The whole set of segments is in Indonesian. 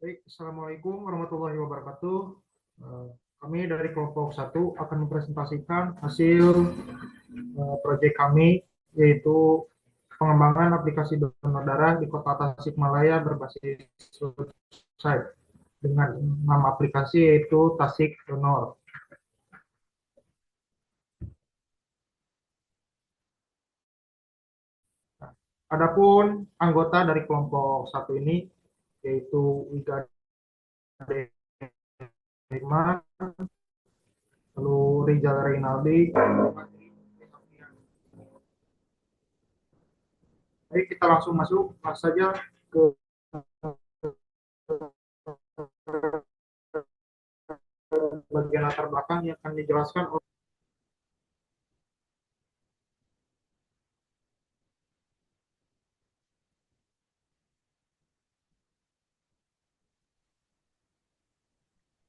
Baik, Assalamualaikum warahmatullahi wabarakatuh. Eh, Kami dari kelompok satu akan mempresentasikan hasil proyek kami, yaitu pengembangan aplikasi donor darah di Kota Tasikmalaya berbasis website dengan nama aplikasi yaitu Tasik Donor. Adapun anggota dari kelompok satu ini yaitu Wiga Dema, lalu Rizal Rinaldi. Baik, kita langsung masuk saja ke bagian latar belakang yang akan dijelaskan oleh.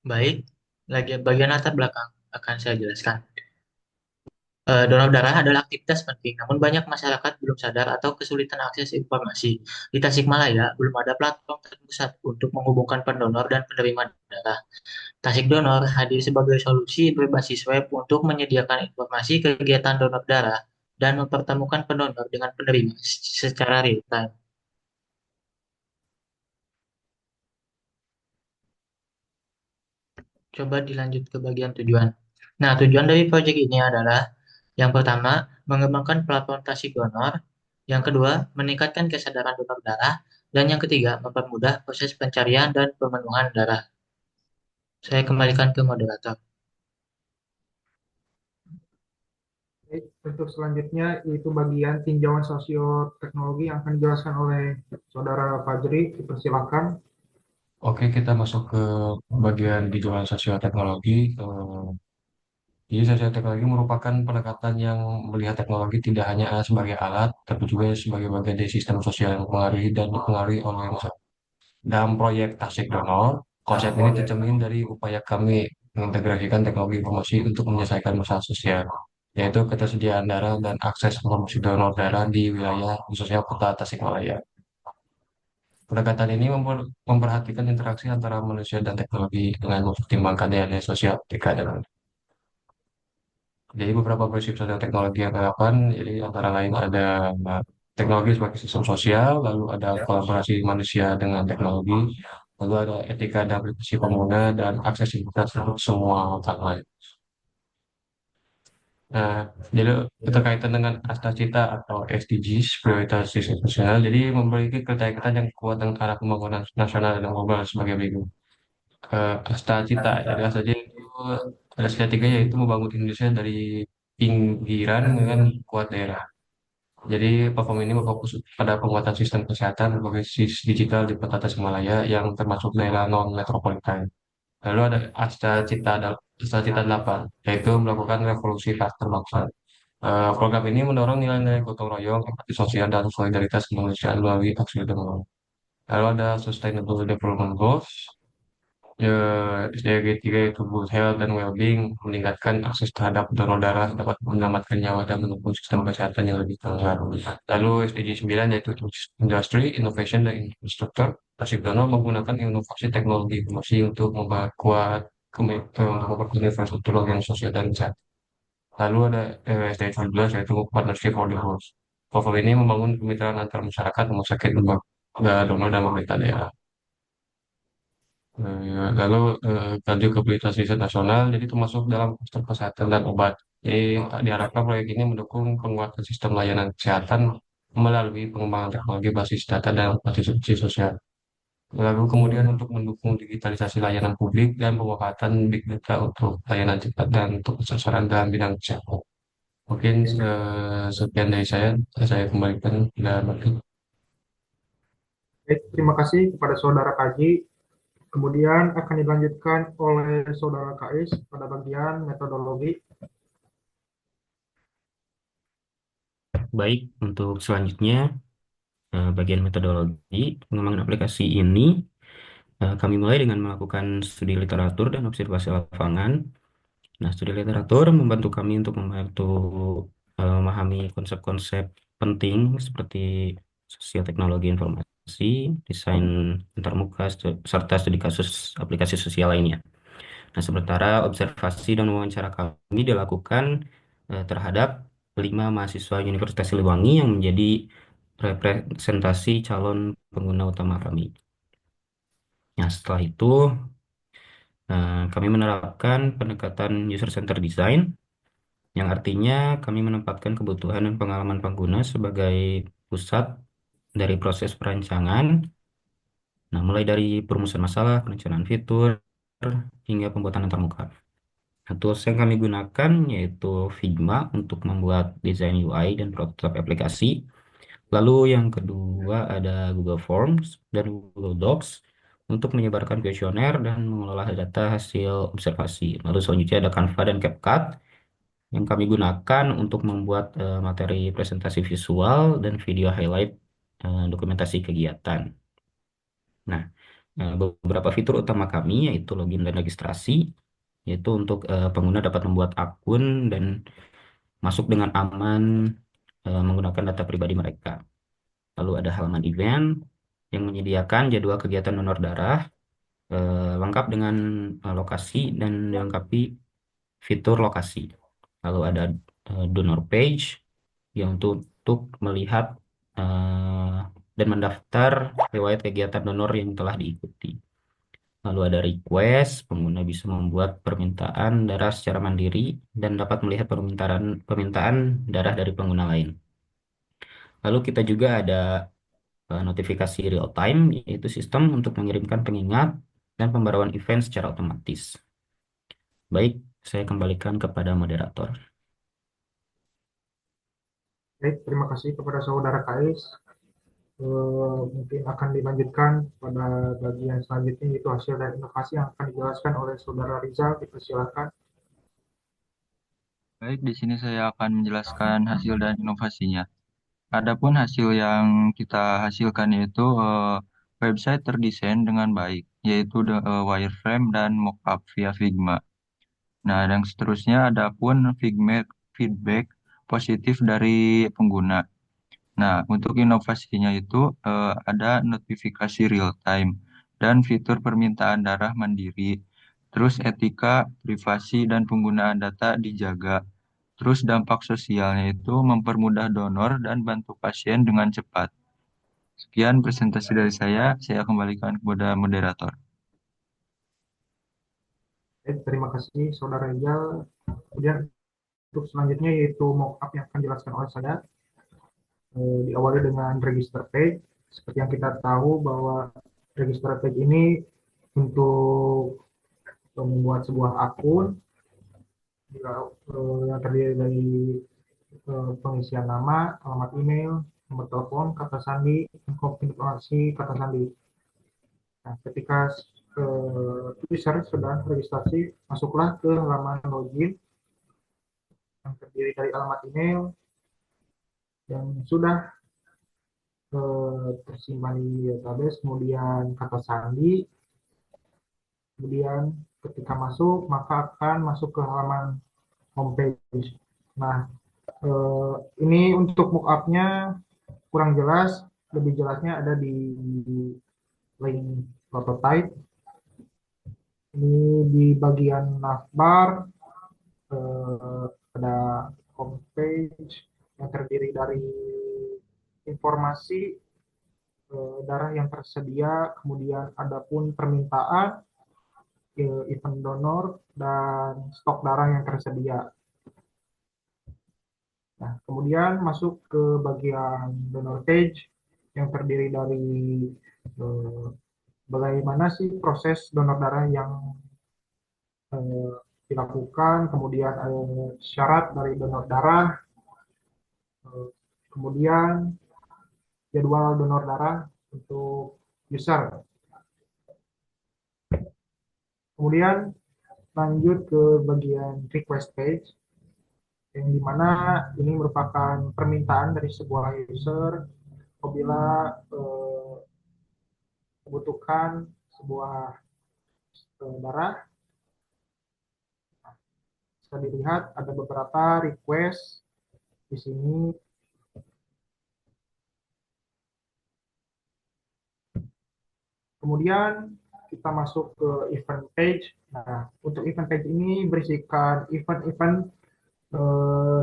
Baik, lagi bagian latar belakang akan saya jelaskan. Donor darah adalah aktivitas penting, namun banyak masyarakat belum sadar atau kesulitan akses informasi. Di Tasikmalaya, belum ada platform terpusat untuk menghubungkan pendonor dan penerima darah. Tasik Donor hadir sebagai solusi berbasis web untuk menyediakan informasi kegiatan donor darah dan mempertemukan pendonor dengan penerima secara real time. Coba dilanjut ke bagian tujuan. Nah, tujuan dari proyek ini adalah yang pertama, mengembangkan platform Tasik Donor. Yang kedua, meningkatkan kesadaran donor darah. Dan yang ketiga, mempermudah proses pencarian dan pemenuhan darah. Saya kembalikan ke moderator. Untuk selanjutnya yaitu bagian tinjauan sosioteknologi yang akan dijelaskan oleh Saudara Fajri. Dipersilakan. Oke, kita masuk ke bagian digital sosioteknologi. Jadi sosioteknologi merupakan pendekatan yang melihat teknologi tidak hanya sebagai alat, tapi juga sebagai bagian dari sistem sosial yang mempengaruhi dan dipengaruhi oleh masyarakat. Dalam proyek Tasik Donor, konsep ini tercermin dari upaya kami mengintegrasikan teknologi informasi untuk menyelesaikan masalah sosial, yaitu ketersediaan darah dan akses informasi donor darah di wilayah khususnya Kota Tasikmalaya. Pendekatan ini memperhatikan interaksi antara manusia dan teknologi dengan mempertimbangkan nilai sosial etika dan jadi beberapa prinsip sosial teknologi yang relevan, jadi antara lain ada teknologi sebagai sistem sosial, lalu ada kolaborasi manusia dengan teknologi, lalu ada etika dan privasi pengguna dan aksesibilitas untuk semua orang lain. Nah, jadi berkaitan dengan Asta Cita atau SDGs, prioritas nasional, jadi memiliki keterkaitan yang kuat dengan arah pembangunan nasional dan global sebagai berikut. Asta Cita, jadi Asta Cita itu ada sila tiga yaitu membangun Indonesia dari pinggiran dengan kuat daerah. Jadi platform ini berfokus pada penguatan sistem kesehatan berbasis digital di Kota Tasikmalaya yang termasuk daerah non metropolitan. Lalu ada Asta Cita 8, yaitu melakukan revolusi klaster bangsa. Program ini mendorong nilai-nilai gotong royong, empati sosial, dan solidaritas kemanusiaan melalui aksi demo. Lalu ada Sustainable Development Goals, tiga yaitu good health dan well-being, meningkatkan akses terhadap donor darah, dapat menyelamatkan nyawa dan mendukung sistem kesehatan yang lebih tangguh. Lalu SDG 9 yaitu industry, innovation, dan infrastructure. Tasik Donor menggunakan inovasi teknologi informasi untuk memperkuat untuk memperkuat infrastruktur yang sosial dan kesehatan. Lalu ada SDG 17 yaitu partnership for the Goals. Platform ini membangun kemitraan antar masyarakat, rumah sakit, lembaga donor, dan pemerintah daerah. Lalu lanjut ke prioritas riset nasional, jadi termasuk dalam kluster kesehatan dan obat. Jadi diharapkan proyek ini mendukung penguatan sistem layanan kesehatan melalui pengembangan teknologi basis data dan partisipasi sosial. Lalu kemudian untuk mendukung digitalisasi layanan publik dan pemanfaatan big data untuk layanan cepat dan untuk sasaran dalam bidang kesehatan. Mungkin sekian dari saya kembalikan dan Baik, terima kasih kepada Saudara Kaji. Kemudian akan dilanjutkan oleh Saudara Kais pada bagian metodologi. Baik, untuk selanjutnya bagian metodologi pengembangan aplikasi ini kami mulai dengan melakukan studi literatur dan observasi lapangan. Nah, studi literatur membantu kami untuk memahami konsep-konsep penting seperti sosial teknologi informasi. desain antarmuka, serta studi kasus aplikasi sosial lainnya. Nah, sementara observasi dan wawancara kami dilakukan terhadap 5 mahasiswa Universitas Siliwangi yang menjadi representasi calon pengguna utama kami. Nah, setelah itu kami menerapkan pendekatan user-centered design, yang artinya kami menempatkan kebutuhan dan pengalaman pengguna sebagai pusat dari proses perancangan. Nah, mulai dari perumusan masalah, perencanaan fitur, hingga pembuatan antarmuka. Nah, tools yang kami gunakan yaitu Figma untuk membuat desain UI dan prototipe aplikasi. Lalu yang kedua ada Google Forms dan Google Docs untuk menyebarkan kuesioner dan mengelola data hasil observasi. Lalu selanjutnya ada Canva dan CapCut yang kami gunakan untuk membuat materi presentasi visual dan video highlight dokumentasi kegiatan. Nah, beberapa fitur utama kami yaitu login dan registrasi, yaitu untuk pengguna dapat membuat akun dan masuk dengan aman menggunakan data pribadi mereka. Lalu ada halaman event yang menyediakan jadwal kegiatan donor darah lengkap dengan lokasi dan dilengkapi fitur lokasi. Lalu ada donor page yang untuk melihat eh, dan mendaftar riwayat kegiatan donor yang telah diikuti. Lalu ada request, pengguna bisa membuat permintaan darah secara mandiri dan dapat melihat permintaan darah dari pengguna lain. Lalu kita juga ada notifikasi real time, yaitu sistem untuk mengirimkan pengingat dan pembaruan event secara otomatis. Baik, saya kembalikan kepada moderator. Baik, terima kasih kepada saudara Kais. Mungkin akan dilanjutkan pada bagian selanjutnya yaitu hasil dan inovasi yang akan dijelaskan oleh saudara Rizal. Kita silakan. Baik, di sini saya akan menjelaskan hasil dan inovasinya. Adapun hasil yang kita hasilkan yaitu website terdesain dengan baik, yaitu wireframe dan mockup via Figma. Nah, dan seterusnya adapun feedback positif dari pengguna. Nah, untuk inovasinya itu ada notifikasi real time dan fitur permintaan darah mandiri. Terus etika, privasi, dan penggunaan data dijaga. Terus dampak sosialnya itu mempermudah donor dan bantu pasien dengan cepat. Sekian presentasi dari saya kembalikan kepada moderator. Baik, terima kasih saudara Rizal. Kemudian untuk selanjutnya yaitu mockup yang akan dijelaskan oleh saya. Diawali dengan register page. Seperti yang kita tahu bahwa register page ini untuk membuat sebuah akun yang terdiri dari pengisian nama, alamat email, nomor telepon, kata sandi, dan konfirmasi kata sandi. Nah, ketika user sudah registrasi, masuklah ke halaman login yang terdiri dari alamat email yang sudah tersimpan di database, kemudian kata sandi, kemudian ketika masuk maka akan masuk ke halaman homepage. Nah, ini untuk mockupnya kurang jelas, lebih jelasnya ada di link prototype. Ini di bagian navbar ada homepage yang terdiri dari informasi darah yang tersedia, kemudian ada pun permintaan, event donor, dan stok darah yang tersedia. Nah, kemudian masuk ke bagian donor page yang terdiri dari bagaimana sih proses donor darah yang dilakukan, kemudian syarat dari donor darah, kemudian jadwal donor darah untuk user. Kemudian lanjut ke bagian request page, yang dimana ini merupakan permintaan dari sebuah user apabila membutuhkan sebuah darah. Bisa dilihat ada beberapa request di sini. Kemudian kita masuk ke event page. Nah, untuk event page ini berisikan event-event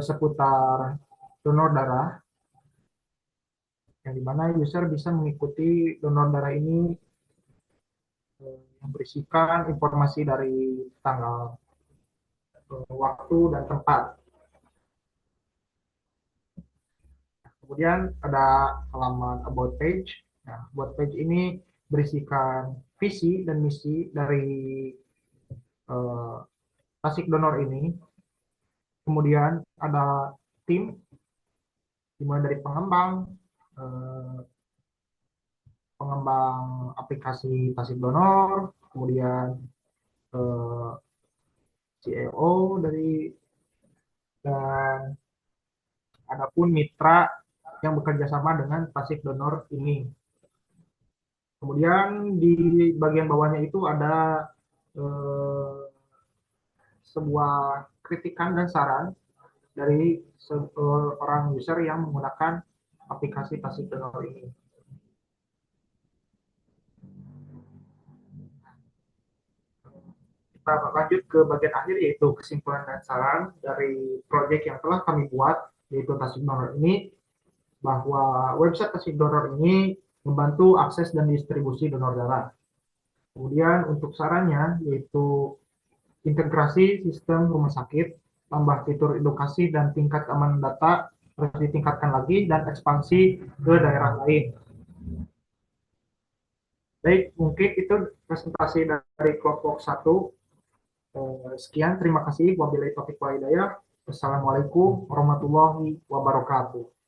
seputar donor darah, yang dimana user bisa mengikuti donor darah ini yang berisikan informasi dari tanggal, waktu, dan tempat. Kemudian ada halaman about page. Nah, about page ini berisikan visi dan misi dari tasik donor ini. Kemudian ada tim, dimulai dari eh, pengembang aplikasi tasik donor, kemudian CEO dari, dan adapun mitra yang bekerja sama dengan tasik donor ini. Kemudian di bagian bawahnya itu ada sebuah kritikan dan saran dari orang user yang menggunakan aplikasi tasik donor ini. Kita lanjut ke bagian akhir, yaitu kesimpulan dan saran dari proyek yang telah kami buat, yaitu tasik donor ini, bahwa website tasik donor ini membantu akses dan distribusi donor darah. Kemudian untuk sarannya, yaitu integrasi sistem rumah sakit, tambah fitur edukasi dan tingkat keamanan data harus ditingkatkan lagi, dan ekspansi ke daerah lain. Baik, mungkin itu presentasi dari kelompok 1. Sekian, terima kasih. Wabillahi taufiq wal hidayah. Wassalamualaikum warahmatullahi wabarakatuh.